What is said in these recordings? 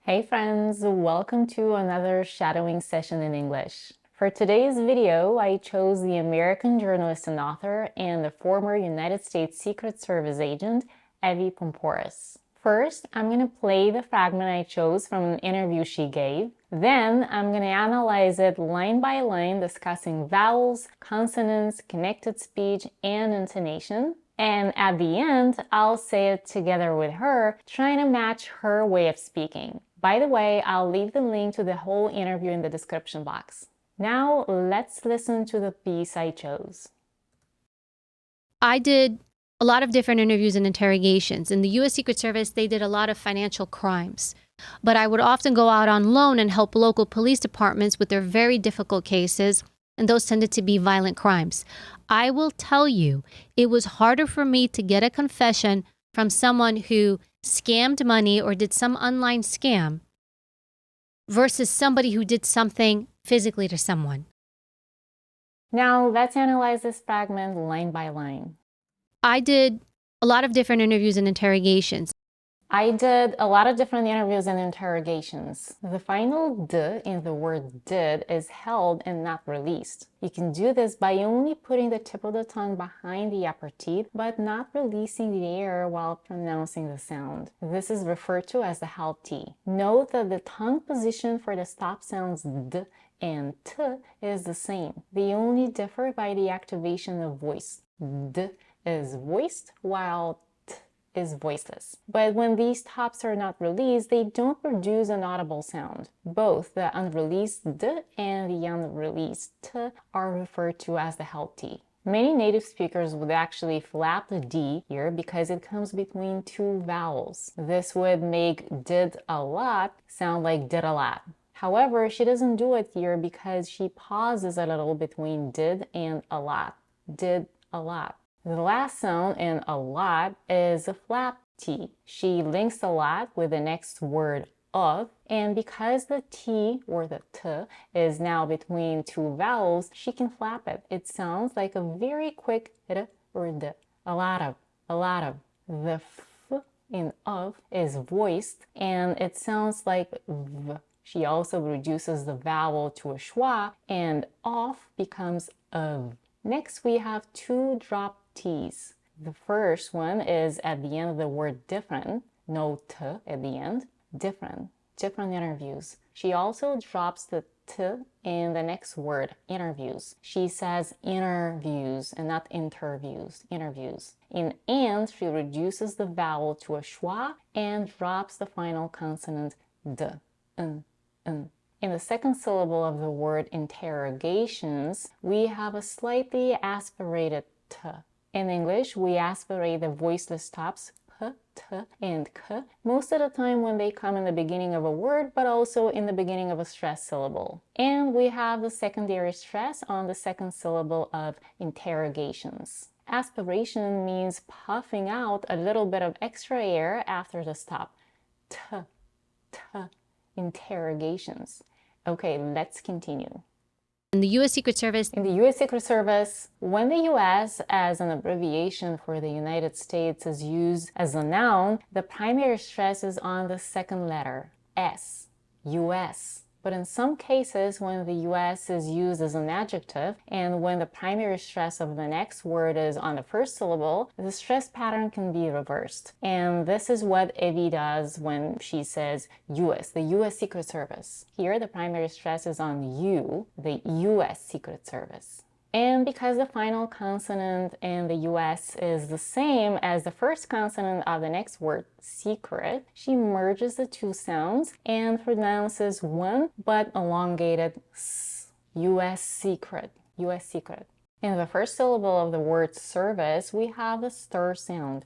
Hey friends, welcome to another shadowing session in English. For today's video, I chose the American journalist and author and the former United States Secret Service agent, Evy Poumpouras. First, I'm going to play the fragment I chose from an interview she gave. Then, I'm going to analyze it line by line, discussing vowels, consonants, connected speech, and intonation. And at the end, I'll say it together with her, trying to match her way of speaking. By the way, I'll leave the link to the whole interview in the description box. Now, let's listen to the piece I chose. I did a lot of different interviews and interrogations. In the U.S. Secret Service, they did a lot of financial crimes. But I would often go out on loan and help local police departments with their very difficult cases, and those tended to be violent crimes. I will tell you, it was harder for me to get a confession from someone who scammed money or did some online scam versus somebody who did something physically to someone. Now, let's analyze this fragment line by line. I did a lot of different interviews and interrogations. I did a lot of different interviews and interrogations. The final d in the word did is held and not released. You can do this by only putting the tip of the tongue behind the upper teeth, but not releasing the air while pronouncing the sound. This is referred to as the held T. Note that the tongue position for the stop sounds d and t is the same. They only differ by the activation of voice. D is voiced while is voiceless. But when these stops are not released, they don't produce an audible sound. Both the unreleased d and the unreleased t are referred to as the held T. Many native speakers would actually flap the D here because it comes between two vowels. This would make did a lot sound like did a lot. However, she doesn't do it here because she pauses a little between did and a lot. Did a lot. The last sound in a lot is a flap T. She links a lot with the next word of, and because the T or the T is now between two vowels, she can flap it. It sounds like a very quick R or D. A lot of, a lot of. The F in of is voiced, and it sounds like V. She also reduces the vowel to a schwa, and off becomes of. Next, we have two drop T's. The first one is at the end of the word different, no T at the end, different interviews. She also drops the T in the next word, interviews. She says interviews and not interviews, interviews. In and, she reduces the vowel to a schwa and drops the final consonant D, n. In the second syllable of the word interrogations, we have a slightly aspirated T. In English, we aspirate the voiceless stops p, t, and k most of the time when they come in the beginning of a word, but also in the beginning of a stressed syllable. And we have the secondary stress on the second syllable of interrogations. Aspiration means puffing out a little bit of extra air after the stop. T, t, interrogations. Okay, let's continue. In the U.S. Secret Service. In the U.S. Secret Service, when the U.S. as an abbreviation for the United States is used as a noun, the primary stress is on the second letter, S, U.S. But in some cases, when the U.S. is used as an adjective, and when the primary stress of the next word is on the first syllable, the stress pattern can be reversed. And this is what Evy does when she says U.S., the U.S. Secret Service. Here, the primary stress is on U, the U.S. Secret Service. And because the final consonant in the U.S. is the same as the first consonant of the next word, secret, she merges the two sounds and pronounces one but elongated S, U.S. secret, U.S. secret. In the first syllable of the word service, we have a stir sound,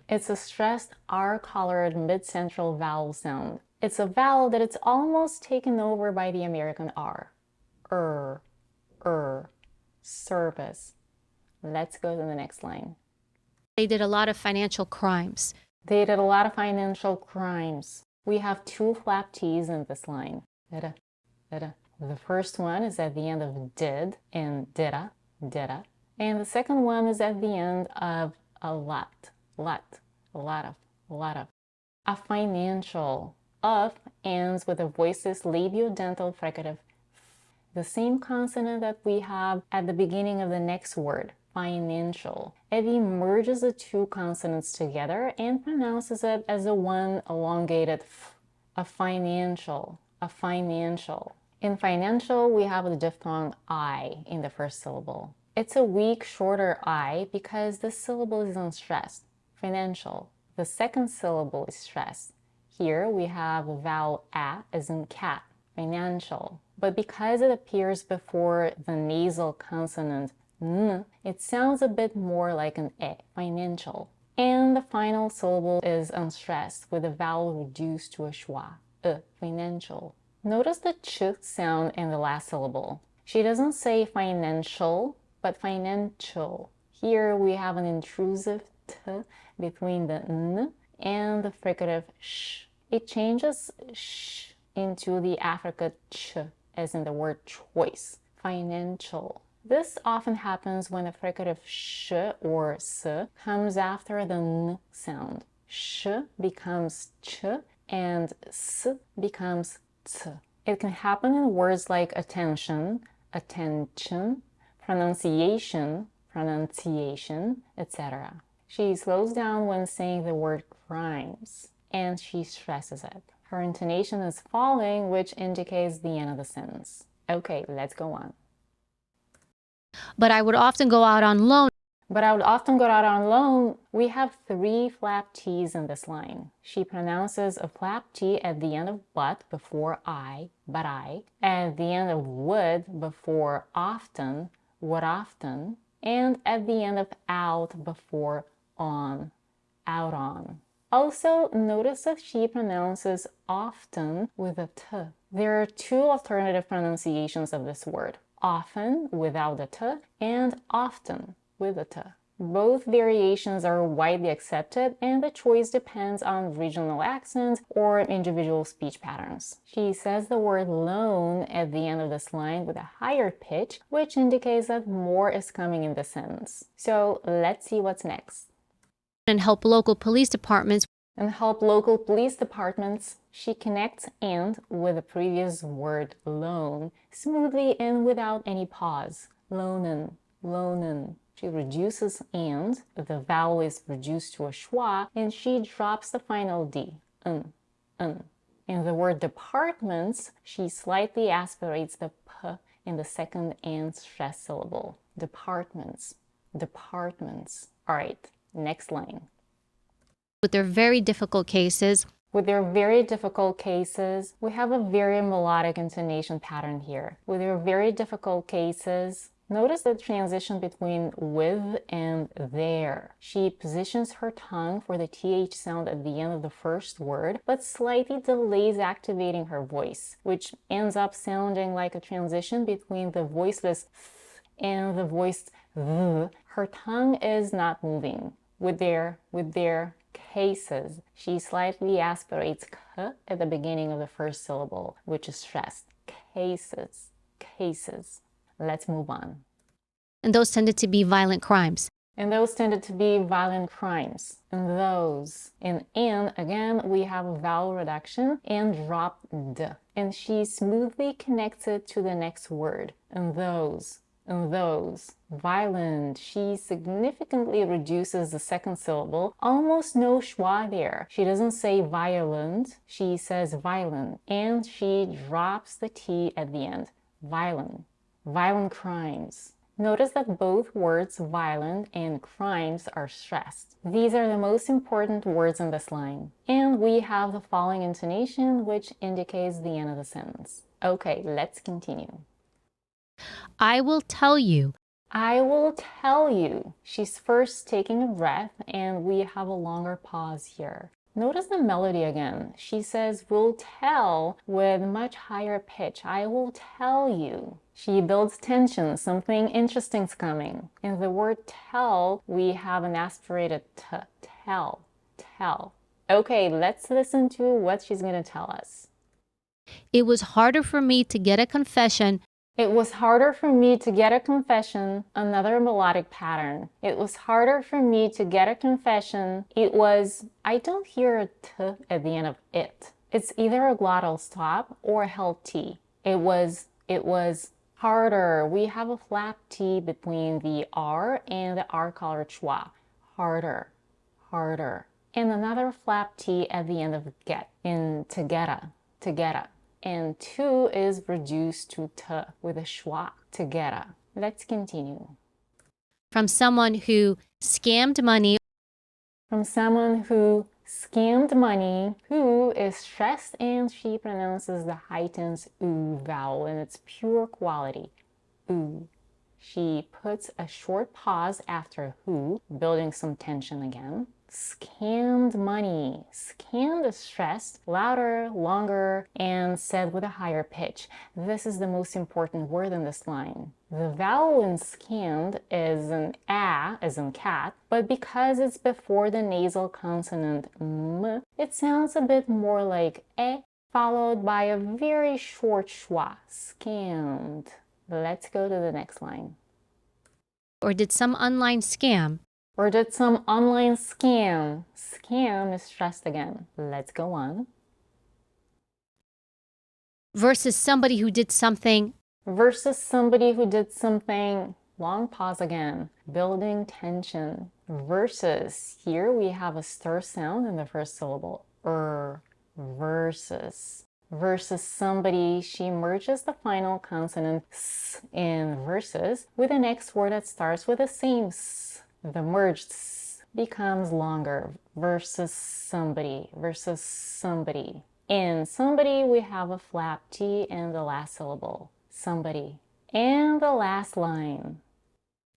It's a stressed R-colored mid-central vowel sound. It's a vowel that it's almost taken over by the American R. Service. Let's go to the next line. They did a lot of financial crimes. They did a lot of financial crimes. We have two flap T's in this line. The first one is at the end of did and didda. And the second one is at the end of a lot of. A financial of ends with the voiceless labiodental fricative f, the same consonant that we have at the beginning of the next word, financial. Evy merges the two consonants together and pronounces it as a one elongated f, a financial, a financial. In financial, we have the diphthong I in the first syllable. It's a weak, shorter I because the syllable is unstressed, financial. The second syllable is stressed. Here we have the vowel A as in cat, financial. But because it appears before the nasal consonant N, it sounds a bit more like an E, financial. And the final syllable is unstressed with the vowel reduced to a schwa, financial. Notice the ch sound in the last syllable. She doesn't say financial, but financial. Here we have an intrusive t between the n and the fricative sh. It changes sh into the affricate ch, as in the word choice, financial. This often happens when the fricative sh or s comes after the n sound. Sh becomes ch and s becomes t. It can happen in words like attention, attention, pronunciation, pronunciation, etc. She slows down when saying the word crimes, and she stresses it. Her intonation is falling, which indicates the end of the sentence. Okay, let's go on. But I would often go out on loan. We have 3 flap T's in this line. She pronounces a flap T at the end of but before I, but I, at the end of would before often, would often, and at the end of out before on, out on. Also, notice that she pronounces often with a T. There are 2 alternative pronunciations of this word. Often without a T and often with a T. Both variations are widely accepted and the choice depends on regional accents or individual speech patterns. She says the word loan at the end of this line with a higher pitch, which indicates that more is coming in the sentence. So let's see what's next. And help local police departments. She connects and with the previous word loan smoothly and without any pause. Loanen, loanen. She reduces and, the vowel is reduced to a schwa, and she drops the final D, n. In the word departments, she slightly aspirates the p in the second and stress syllable. Departments, departments. All right, next line. With their very difficult cases, we have a very melodic intonation pattern here. With their very difficult cases, notice the transition between with and there. She positions her tongue for the TH sound at the end of the first word, but slightly delays activating her voice, which ends up sounding like a transition between the voiceless th and the voiced th. Her tongue is not moving. With their cases, she slightly aspirates k at the beginning of the first syllable, which is stressed. Cases, cases. Let's move on. And those tended to be violent crimes. In those, in and, again, we have a vowel reduction and drop d. And she smoothly connects it to the next word. In those. Violent. She significantly reduces the second syllable. Almost no schwa there. She doesn't say violent, she says violent. And she drops the T at the end. Violent. Violent crimes. Notice that both words violent and crimes are stressed. These are the most important words in this line. And we have the following intonation, which indicates the end of the sentence. Okay, let's continue. I will tell you. She's first taking a breath and we have a longer pause here. Notice the melody again. She says will tell with much higher pitch. I will tell you. She builds tension. Something interesting's coming. In the word tell, we have an aspirated t. Tell. Okay, let's listen to what she's going to tell us. It was harder for me to get a confession. Another melodic pattern. It was harder for me to get a confession. I don't hear a t at the end of it. It's either a glottal stop or a held T. It was harder. We have a flap T between the R and the R colored schwa. Harder, harder. And another flap T at the end of get in together, together. And two is reduced to T with a schwa, together. Let's continue. From someone who scammed money. From someone who scammed money, who is stressed and she pronounces the heightened oo vowel in its pure quality. Ooh. She puts a short pause after who, building some tension again. Scammed money. Scammed is stressed, louder, longer, and said with a higher pitch. This is the most important word in this line. The vowel in scammed is an a, as in cat, but because it's before the nasal consonant m, it sounds a bit more like e, followed by a very short schwa. Scammed. Let's go to the next line. Or did some online scam. Or did some online scam. Scam is stressed again. Let's go on. Versus somebody who did something. Versus somebody who did something. Long pause again. Building tension. Versus. Here we have a stir sound in the first syllable. Versus. Versus somebody, she merges the final consonant s in versus with the next word that starts with the same s. The merged s becomes longer. Versus somebody, versus somebody. In somebody, we have a flap T in the last syllable. Somebody. And the last line.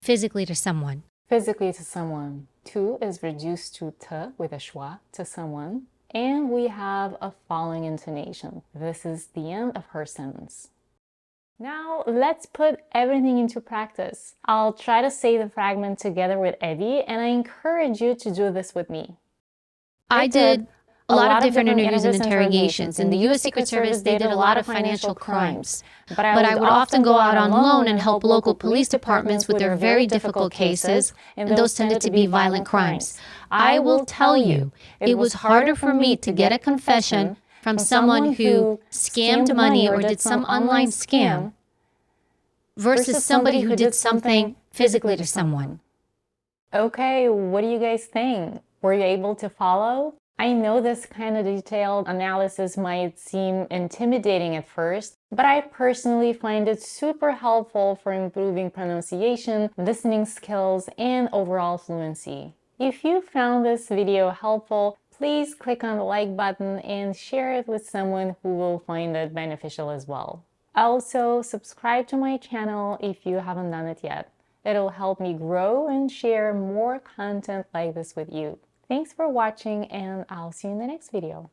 Physically to someone. Physically to someone. To is reduced to t with a schwa, to someone. And we have a falling intonation. This is the end of her sentence. Now let's put everything into practice. I'll try to say the fragment together with Evy, and I encourage you to do this with me. I did a lot of different interviews and interrogations. In the U.S. Secret Service, they did a lot of financial crimes. But I would often go out on loan and help local police departments with their very difficult cases, and those tended to be violent crimes. I will tell you, it was harder for me to get a confession from someone who scammed money or did some online scam versus somebody who did something physically to someone. Okay, what do you guys think? Were you able to follow? I know this kind of detailed analysis might seem intimidating at first, but I personally find it super helpful for improving pronunciation, listening skills, and overall fluency. If you found this video helpful, please click on the like button and share it with someone who will find it beneficial as well. Also, subscribe to my channel if you haven't done it yet. It'll help me grow and share more content like this with you. Thanks for watching, and I'll see you in the next video.